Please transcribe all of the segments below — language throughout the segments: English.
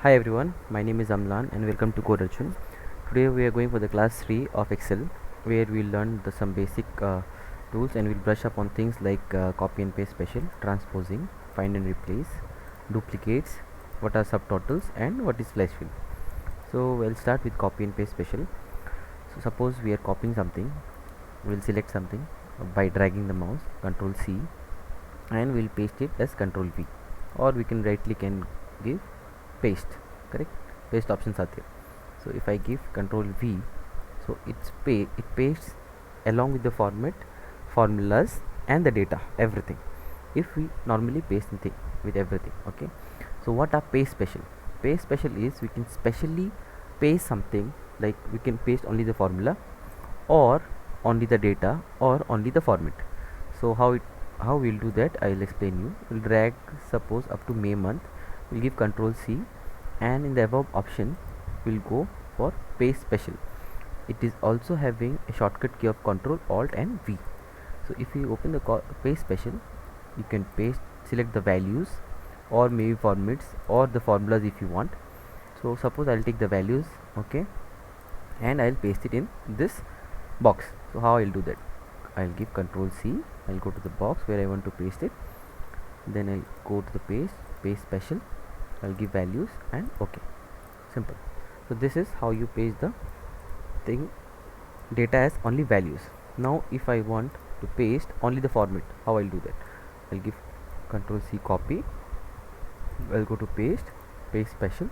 Hi everyone, my name is Amlan and welcome to Code Arjun. Today we are going for the class 3 of Excel where we'll learn some basic tools and we'll brush up on things like copy and paste special, transposing, find and replace, duplicates, what are subtotals and what is flash fill. So we'll start with copy and paste special. So suppose we are copying something, we'll select something by dragging the mouse, Control C, and we'll paste it as Control V, or we can right click and give paste. Correct, paste options are there. So if I give Control V, so it pastes along with the formulas and the data, everything. If we normally paste the thing with everything, okay. So what are paste special? Paste special is we can specially paste something, like we can paste only the formula or only the data or only the format. So how we'll do that, I'll explain you. We'll drag suppose up to May month, we'll give Control C, and in the above option we'll go for paste special. It is also having a shortcut key of Control Alt and V. So if you open the paste special, you can paste, select the values or maybe formats or the formulas if you want. So suppose I'll take the values, okay, and I'll paste it in this box. So how I'll do that, I'll give Control C, I'll go to the box where I want to paste it, then I'll go to the paste special, I'll give values and okay, simple. So this is how you paste the thing, data as only values. Now if I want to paste only the format, how I'll do that, I'll give Control C, copy, I'll go to paste special,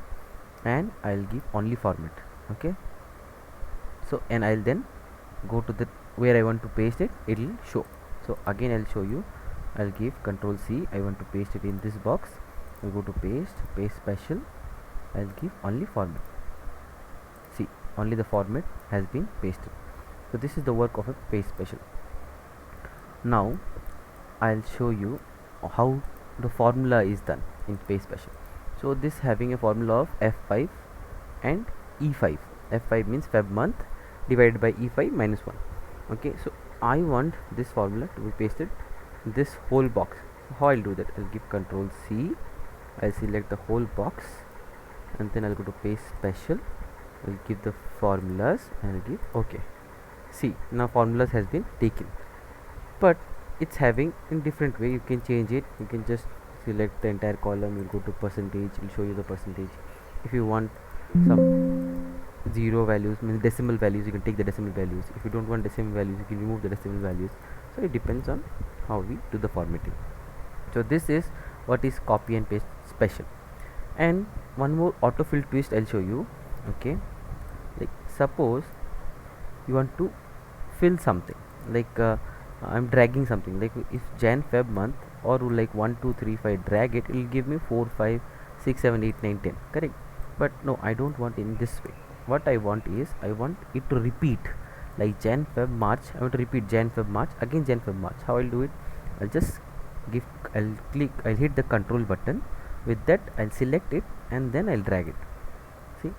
and I'll give only format, okay. So and I'll then go to the where I want to paste it, it will show. So again I'll show you, I'll give Control C, I want to paste it in this box, I'll go to paste special, I'll give only format. See, only the format has been pasted. So this is the work of a paste special. Now I'll show you how the formula is done in paste special. So this having a formula of F5 and E5. F5 means Feb month divided by E5 minus 1. Okay, so I want this formula to be pasted in this whole box. So how I'll do that, I'll give Control C, I'll select the whole box, and then I'll go to paste special, I'll give the formulas and I'll give okay. See, now formulas has been taken, but it's having in different way. You can change it, you can just select the entire column, you'll go to percentage, it'll show you the percentage. If you want some zero values, means decimal values, you can take the decimal values. If you don't want decimal values, you can remove the decimal values. So it depends on how we do the formatting. So this is what is copy and paste special. And one more autofill twist I'll show you, okay. Like suppose you want to fill something, like I'm dragging something, like if Jan Feb month or like 1 2 3 if I drag it, it will give me 4 5 6 7 8 9 10, correct. But no, I don't want in this way. What I want is, I want it to repeat, like Jan Feb March, I want to repeat Jan Feb March, again Jan Feb March. How I'll do it, I'll just I'll hit the control button, with that I'll select it and then I'll drag it. See,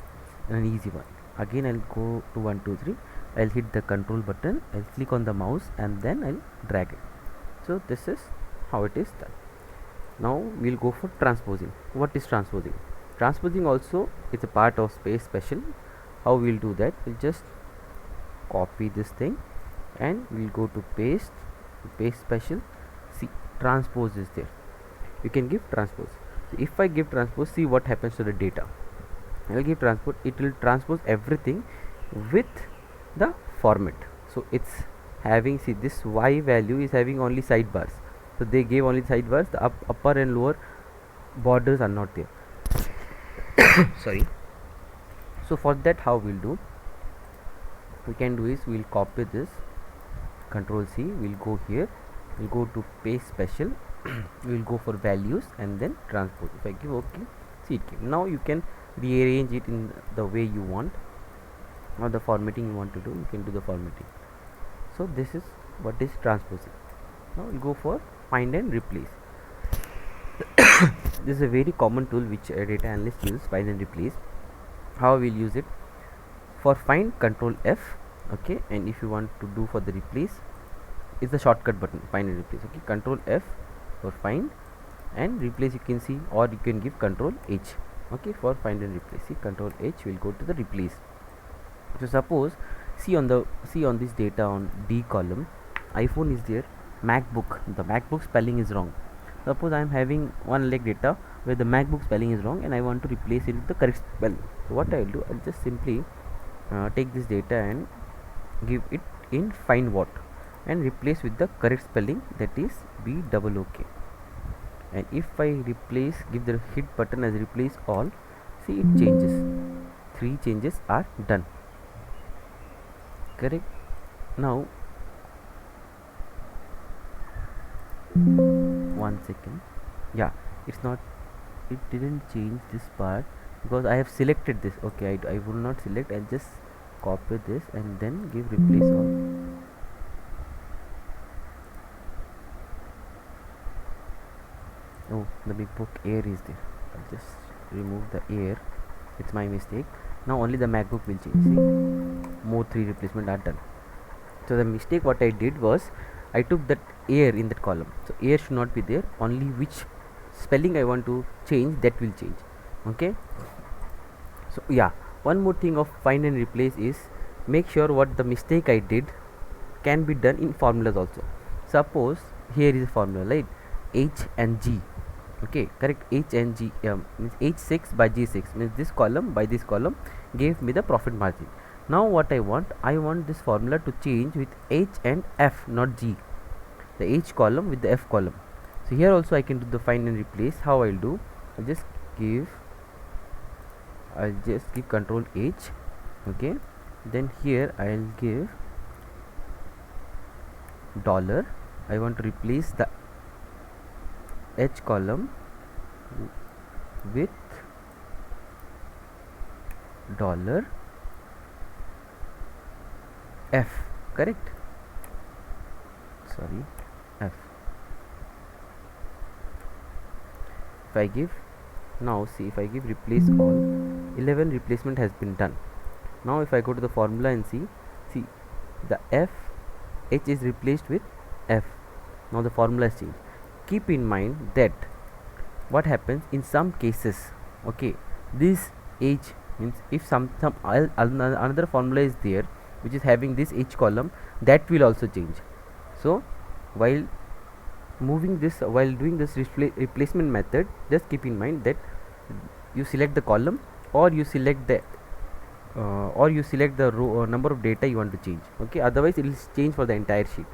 an easy one. Again I'll go to 1 2 3, I'll hit the control button, I'll click on the mouse and then I'll drag it. So this is how it is done. Now we'll go for transposing. What is transposing? Transposing also is a part of paste special. How we'll do that, we'll just copy this thing and we'll go to paste special. See, transpose is there, you can give transpose. So if I give transpose, see what happens to the data. I'll give transpose, it will transpose everything with the format. So it's having, see, this Y value is having only sidebars, so they gave only sidebars, the upper and lower borders are not there. Sorry. So for that, how we'll do, we can do is, we'll copy this, Control C, we'll go here, we'll go to paste special, we'll go for values and then transpose. If I give okay, see it came. Now you can rearrange it in the way you want, or the formatting you want to do, you can do the formatting. So this is what is transposing. Now we'll go for find and replace. This is a very common tool which data analysts use, find and replace. How we'll use it, for find Control F, okay, and if you want to do for the replace, is the shortcut button, find and replace, okay. Control F for find and replace, you can see, or you can give Control H. Okay, for find and replace, see control H will go to the replace. So suppose, see on this data on D column, iPhone is there, MacBook, the MacBook spelling is wrong. Suppose I am having one leg data where the MacBook spelling is wrong and I want to replace it with the correct spelling. So what I will do, I'll just simply take this data and give it in find what and replace with the correct spelling, that is B double OK. And if I replace, give the hit button as replace all, see it changes. 3 changes are done. Correct. Now 1 second. Yeah, it's not, it didn't change this part because I have selected this. Okay, I will not select, I'll just copy this and then give replace all. Oh, the big book air is there. I'll just remove the air. It's my mistake. Now only the MacBook will change. See, more 3 replacement are done. So the mistake what I did was I took that air in that column. So air should not be there. Only which spelling I want to change, that will change. Okay. So yeah, one more thing of find and replace is make sure what the mistake I did can be done in formulas also. Suppose here is a formula, right? H and G. Okay, correct. H and G means H6 by G6 means this column by this column gave me the profit margin. Now what I want this formula to change with H and F, not G. The H column with the F column. So here also I can do the find and replace. How I'll do? I'll just give control H. Okay, then here I'll give dollar. I want to replace the H column with dollar F, correct? Sorry, F. If I give, now see, if I give replace all, 11 replacement has been done. Now if I go to the formula and see the F, H is replaced with F. Now the formula is changed. Keep in mind that what happens in some cases, okay, this H means if some another formula is there which is having this H column, that will also change. So while doing this replacement method, just keep in mind that you select the column or you select the row number of data you want to change. Okay, otherwise it will change for the entire sheet.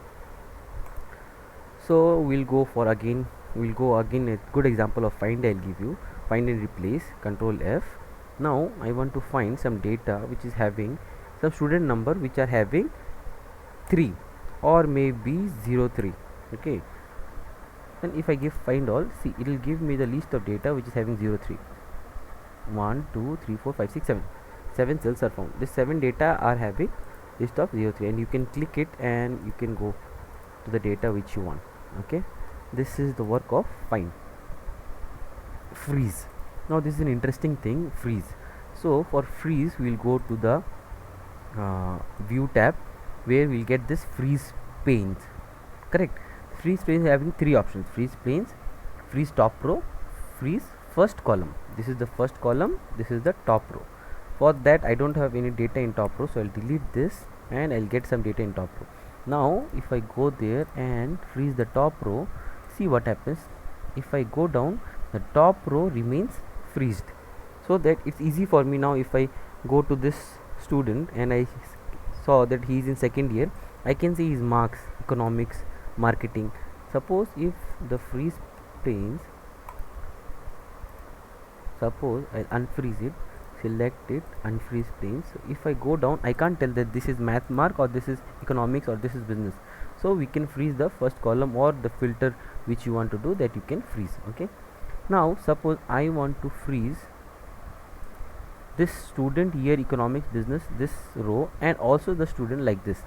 So we'll go again a good example of find. I'll give you find and replace, control F. Now I want to find some data which is having some student number which are having 3 or maybe 03. Okay, and if I give find all, see, it will give me the list of data which is having 03. 1 2 3 4 5 6 7 7 cells are found. This 7 data are having list of 03, and you can click it and you can go to the data which you want. Okay, this is the work of find. Freeze. Now this is an interesting thing, freeze. So for freeze we will go to the view tab where we'll get this freeze panes. Correct. Freeze panes having 3 options: freeze panes, freeze top row, freeze first column. This is the first column, this is the top row. For that I don't have any data in top row, so I'll delete this and I'll get some data in top row. Now if I go there and freeze the top row, see what happens. If I go down, the top row remains freezed, so that it's easy for me. Now if I go to this student and I saw that he is in second year, I can see his marks, economics, marketing. Suppose if the freeze panes, suppose I unfreeze it, select it, unfreeze panes. So if I go down, I can't tell that this is math mark or this is economics or this is business. So we can freeze the first column or the filter which you want to do, that you can freeze. Okay, now suppose I want to freeze this student year, economics, business, this row, and also the student like this.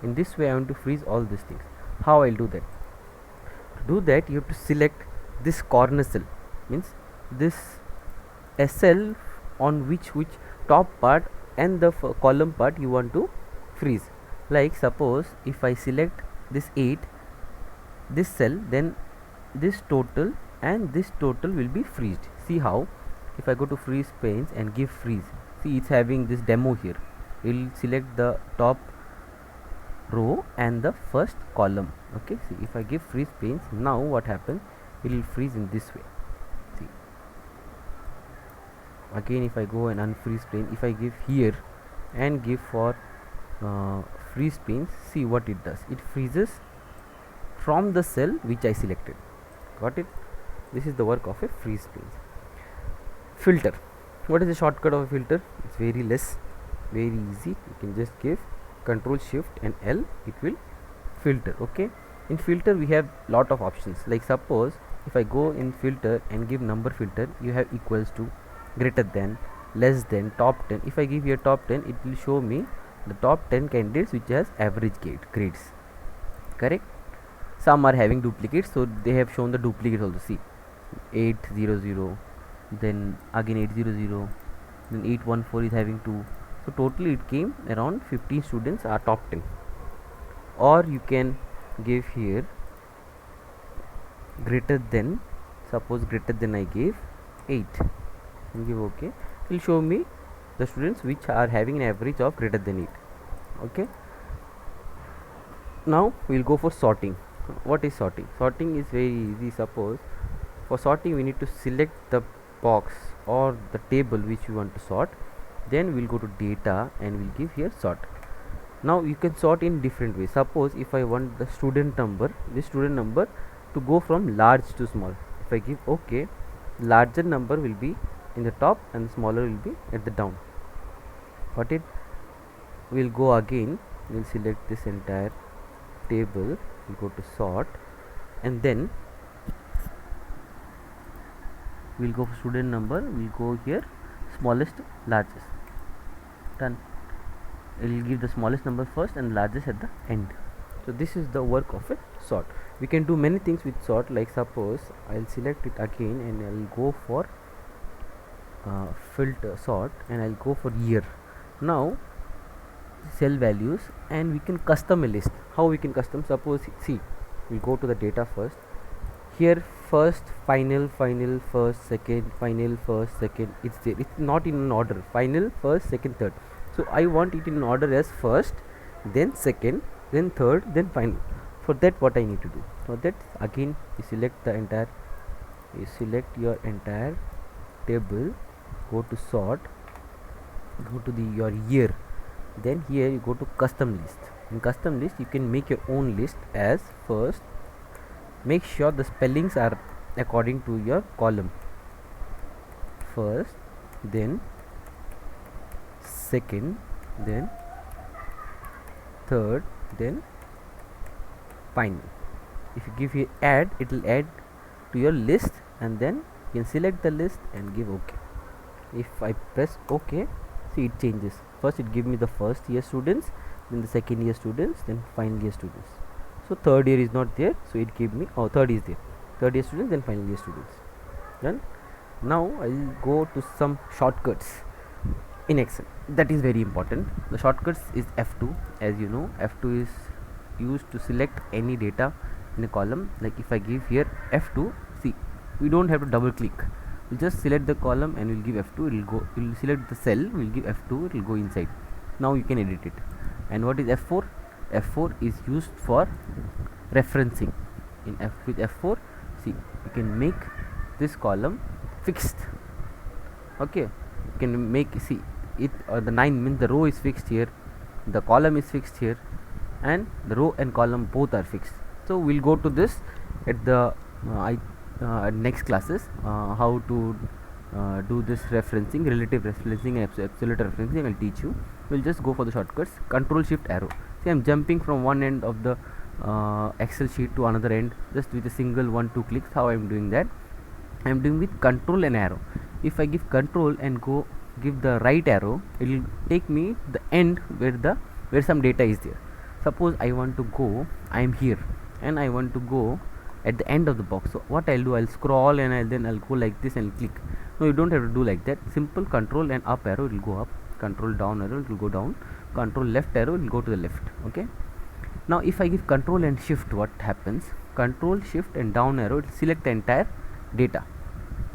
In this way I want to freeze all these things. How I'll do that? To do that, you have to select this corner cell, means this SL on which top part and the column part you want to freeze. Like suppose if I select this 8, this cell, then this total and this total will be freezed. See how? if I go to freeze panes and give freeze, see it's having this demo here. We'll select the top row and the first column. Okay, see if I give freeze panes, now what happens, it will freeze in this way. See, again if I go and unfreeze pane, if I give here and give for freeze panes, see what it does, it freezes from the cell which I selected. Got it? This is the work of a freeze panes. Filter, what is the shortcut of a filter? It's very less, very easy. You can just give Control Shift and L, it will filter. Okay, in filter we have lot of options, like suppose if I go in filter and give number filter, you have equals to, greater than, less than, top 10. If I give here top 10, it will show me the top 10 candidates which has average grades. Correct? Some are having duplicates, so they have shown the duplicates also. See, 800, then again 800, then 814 is having 2. So totally it came around 15 students are top 10. Or you can give here greater than, suppose greater than I gave 8 and give OK, it will show me the students which are having an average of greater than 8. Okay, now we will go for sorting. What is sorting? Sorting is very easy. Suppose for sorting we need to select the box or the table which we want to sort, then we'll go to data and we'll give here sort. Now you can sort in different ways. Suppose if I want the student number, this student number to go from large to small, if I give OK, larger number will be in the top and smaller will be at the down. Got it? We'll go again, we'll select this entire table, we'll go to sort, and then we'll go for student number, we'll go here smallest largest, done. We'll give the smallest number first and largest at the end. So this is the work of a sort. We can do many things with sort, like suppose I'll select it again and I'll go for filter sort and I'll go for year. Now cell values, and we can custom a list. How we can custom? Suppose, see, we'll go to the data first. Here first, final, first, second, final, first, second, it's there. It's not in an order, final, first, second, third. So I want it in order as first, then second, then third, then final. For that what I need to do? For that again you select the entire, you select your entire table, go to sort, go to the your year, then here you go to custom list. In custom list you can make your own list as first, make sure the spellings are according to your column, first, then second, then third, then final. If you give here add, it will add to your list, and then you can select the list and give OK. If I press OK, see it changes. First it give me the first year students, then the second year students, then final year students. So third year is not there, so it gave me, oh, third is there, third year students, then final year students. Done. Now I will go to some shortcuts in Excel. That is very important. The shortcuts is F2. As you know, F2 is used to select any data in a column. Like if I give here F2, see, we don't have to double click. We'll just select the column and we'll give F2. It will go. We'll select the cell. We'll give F2. It will go inside. Now you can edit it. And what is F4? F4 is used for referencing. In with F4, see, you can make this column fixed. Okay, you can make, see, it the 9 means the row is fixed here, the column is fixed here, and the row and column both are fixed. So we'll go to this at the next classes, how to do this referencing, relative referencing and absolute referencing. I'll teach you. We'll just go for the shortcuts. Control Shift arrow. See, I'm jumping from one end of the Excel sheet to another end just with a single 1-2 clicks. How I'm doing that? I'm doing with control and arrow. If I give control and go give the right arrow, it will take me the end where some data is there. Suppose I want to go, I am here and I want to go at the end of the box. So what I'll do, I'll scroll and then I'll go like this and click. No, you don't have to do like that. Simple control and up arrow will go up, control down arrow will go down, control left arrow will go to the left. Okay. Now if I give control and shift, what happens? Control, shift and down arrow, it will select the entire data.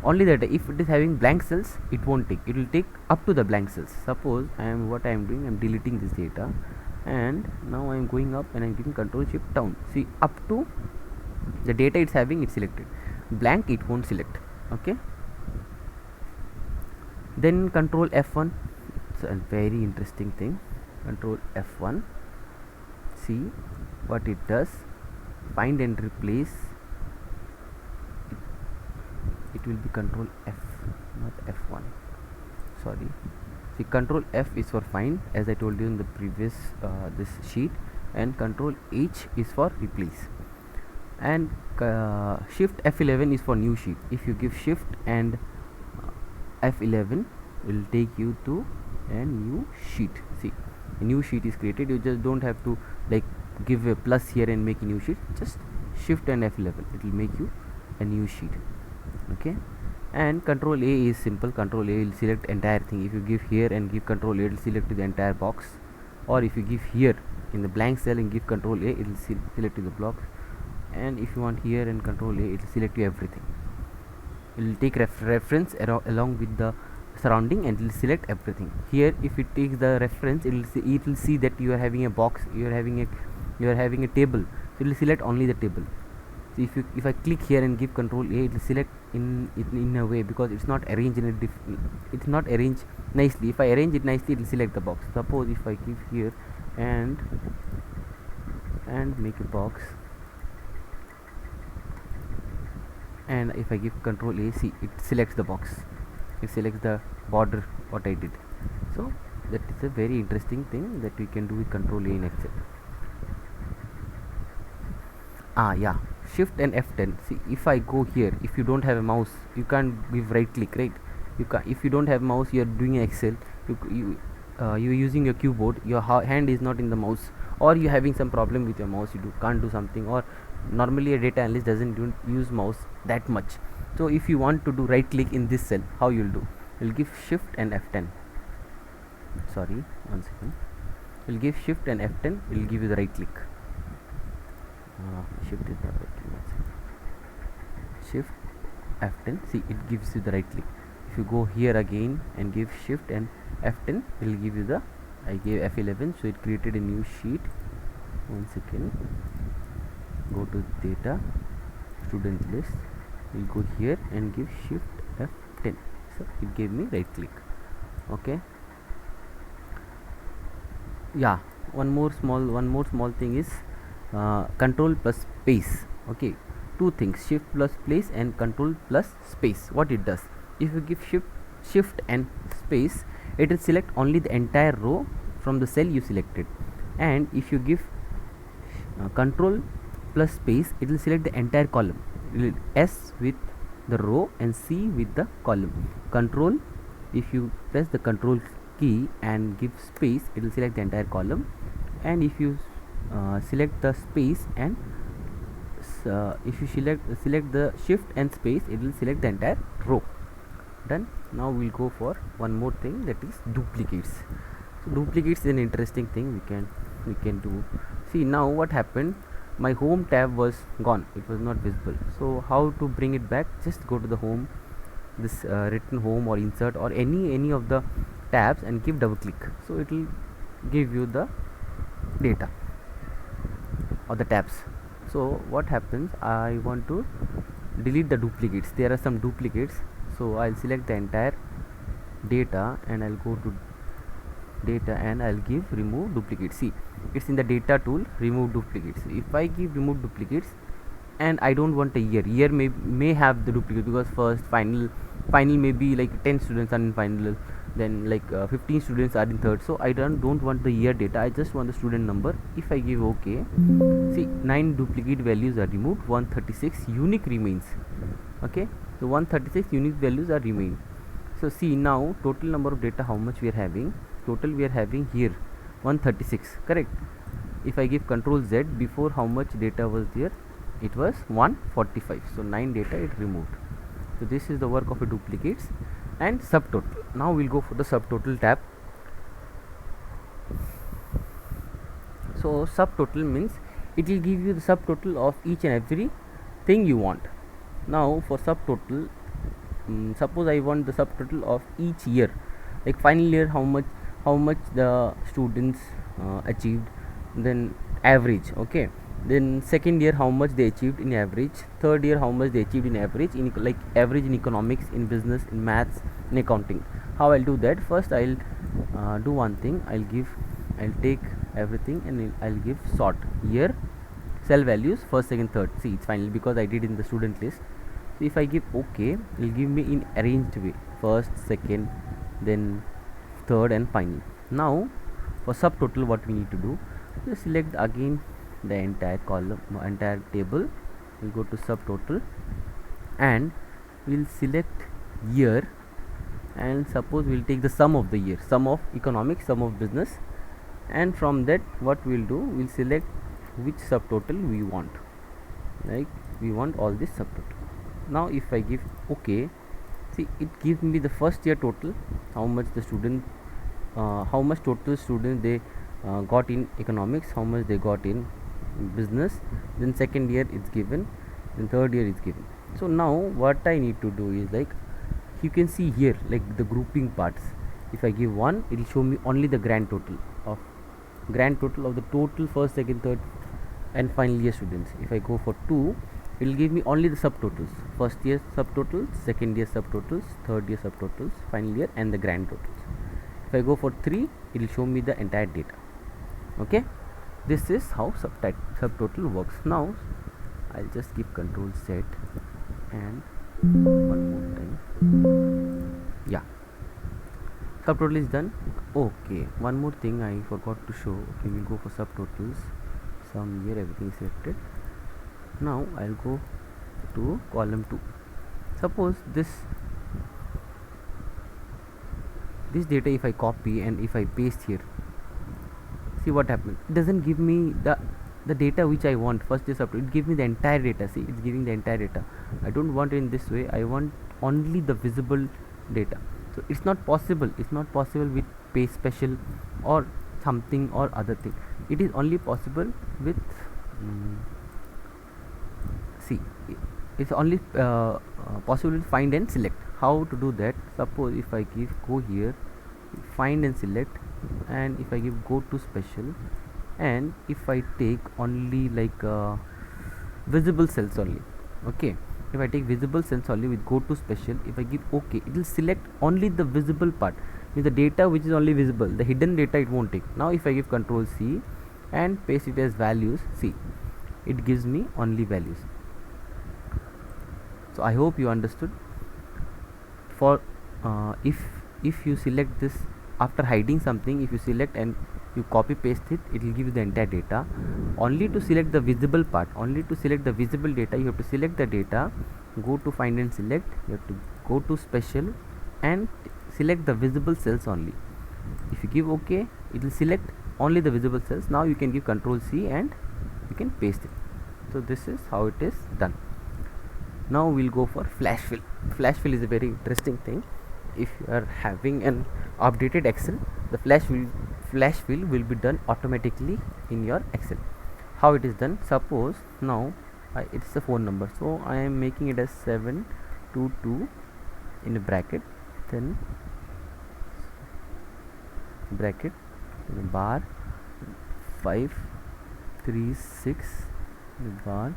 only that if it is having blank cells, it won't take, it will take up to the blank cells. Suppose what I am doing, I am deleting this data, and now I am going up and I am giving control shift down. See, up to the data it's having, it's selected. Blank it won't select. Okay, then control F1. It's a very interesting thing. Control F1, see what it does. Find and replace, it will be control F, not F1, sorry. See, control F is for find, as I told you in the previous this sheet, and control H is for replace, and shift F11 is for new sheet. If you give shift and F11, will take you to a new sheet. See, a new sheet is created. You just don't have to like give a plus here and make a new sheet. Just shift and F11, it will make you a new sheet. Okay, and control A is simple. Control A will select entire thing. If you give here and give control A, it will select to the entire box, or if you give here in the blank cell and give control A, it will select to the blocks, and if you want here and control A, it will select you everything. It will take reference along with the surrounding and it will select everything. Here if it takes the reference, it will see that you are having a box, you are having a table, so it will select only the table. So if I click here and give control A, it will select in a way, because it's not arranged in a it's not arranged nicely. If I arrange it nicely, it will select the box. Suppose if I give here and make a box, and if I give control A, see, it selects the box, it selects the border what I did. So that is a very interesting thing that we can do with control A in Excel. Yeah, shift and F10. See, if I go here, if you don't have a mouse, you can't give right click, right? You can, if you don't have mouse, you are doing Excel, you're using your keyboard, your hand is not in the mouse, or you're having some problem with your mouse, you can't do something, or normally a data analyst doesn't use mouse that much. So if you want to do right click in this cell, how you'll do? You'll give shift and F10. Sorry, one second. You'll give shift and F10, it will give you the right click. Shift is not right click. Shift F10, see, it gives you the right click. If you go here again and give shift and F10, it will give you the, I gave F11, so it created a new sheet. One second, go to data, student list, we'll go here and give shift F10, so it gave me right click. Okay, yeah, one more small thing is control plus space. Okay, two things, shift plus place and control plus space. What it does, if you give shift and space, it will select only the entire row from the cell you selected, and if you give control plus space, it will select the entire column, S with the row and C with the column. Control, if you press the control key and give space, it will select the entire column, and if you select the space and if you select the shift and space, it will select the entire row. Done. Now we'll go for one more thing, that is duplicates. So duplicates is an interesting thing we can do. See, now what happened, my home tab was gone, it was not visible. So how to bring it back? Just go to the home, this written home or insert or any of the tabs and give double click, so it will give you the data or the tabs. So what happens, I want to delete the duplicates. There are some duplicates, so I'll select the entire data and I'll go to data and I'll give remove duplicates. See, it's in the data tool, remove duplicates. If I give remove duplicates and I don't want a year may have the duplicate, because first final maybe like 10 students are in final, then like 15 students are in third, so I don't want the year data, I just want the student number. If I give OK, see, 9 duplicate values are removed, 136 unique remains. Okay, so 136 unique values are remained. So see, now total number of data, how much we are having, total we are having here 136, correct? If I give control Z, before how much data was there, it was 145, so 9 data it removed. So this is the work of a duplicates and subtotal. Now we'll go for the subtotal tab. So subtotal means it will give you the subtotal of each and every thing you want. Now for subtotal, suppose I want the subtotal of each year, like final year how much the students achieved, then average. Okay, then second year how much they achieved in average, third year how much they achieved in average, in like average in economics, in business, in maths, in accounting. How I'll do that? First I'll do one thing. I'll take everything and I'll give sort year, cell values, first, second, third. See, it's finally because I did in the student list. So if I give OK, it will give me in arranged way, first, second, then third and final. Now for subtotal, what we need to do, just select again the entire column, entire table. We'll go to subtotal and we'll select year, and suppose we'll take the sum of the year, sum of economics, sum of business, and from that what we'll do, we'll select which subtotal we want, like we want all this subtotal. Now if I give OK, see, it gives me the first year total, how much the student how much total students they got in economics, how much they got in business, then second year it's given, then third year is given. So now what I need to do is, like you can see here, like the grouping parts. If I give 1, it will show me only the grand total of the total first, second, third and final year students. If I go for 2, it will give me only the subtotals, first year subtotals, second year subtotals, third year subtotals, final year and the grand totals. If I go for 3, it will show me the entire data. Okay, this is how subtotal works. Now I'll just give Control Z and one more time. Yeah, subtotal is done. Okay, one more thing I forgot to show. Okay, we'll go for subtotals, sum, year, everything is selected. Now I'll go to column 2. Suppose this data, if I copy and if I paste here, see what happens. It doesn't give me the data which I want. First is up, it gives me the entire data. See, it's giving the entire data. I don't want it in this way. I want only the visible data. So it's not possible with paste special or something or other thing. It is only possible with see, it's only possible with find and select. How to do that? Suppose if I give go here, find and select, and if I give go to special, and if I take only like visible cells only. Okay, if I take visible cells only with go to special, if I give OK, it will select only the visible part, means the data which is only visible, the hidden data it won't take. Now if I give Control C and paste it as values, see, it gives me only values. So I hope you understood. For if you select this after hiding something, if you select and you copy paste it, it will give you the entire data. Only to select the visible part, only to select the visible data, you have to select the data, go to find and select, you have to go to special and select the visible cells only. If you give OK, it will select only the visible cells. Now you can give Control C and you can paste it. So this is how it is done. Now we'll go for flash fill. Flash fill is a very interesting thing. If you are having an updated Excel, the flash fill will be done automatically in your Excel. How it is done? Suppose now it's a phone number, so I am making it as 722 in a bracket, then bracket, then bar 536 bar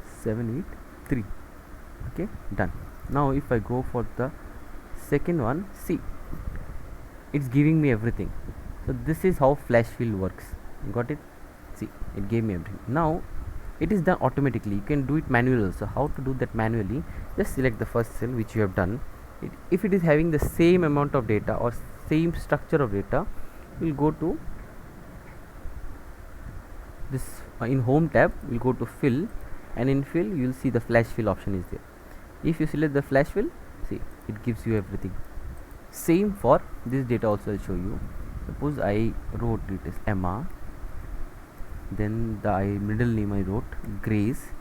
783. Okay, done. Now if I go for the second one, see, it's giving me everything. So this is how flash fill works. Got it? See, it gave me everything. Now it is done automatically. You can do it manually also. How to do that manually? Just select the first cell which you have done. If it is having the same amount of data or same structure of data, we'll go to this in home tab, we'll go to fill, and in fill you will see the flash fill option is there. If you select the flash fill, see, it gives you everything. Same for this data also. I'll show you. Suppose I wrote it as Emma, then the middle name I wrote Grace,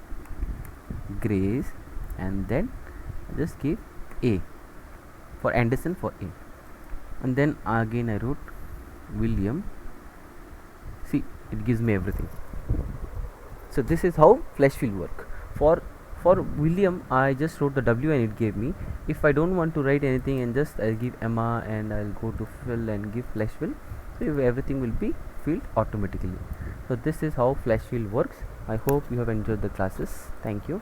and then I just give A for Anderson for A, and then again I wrote William. See, it gives me everything. So this is how flash fill work. For For William, I just wrote the W and it gave me. If I don't want to write anything and just I'll give Emma and I'll go to fill and give flash fill, so everything will be filled automatically. So this is how flash fill works. I hope you have enjoyed the classes. Thank you.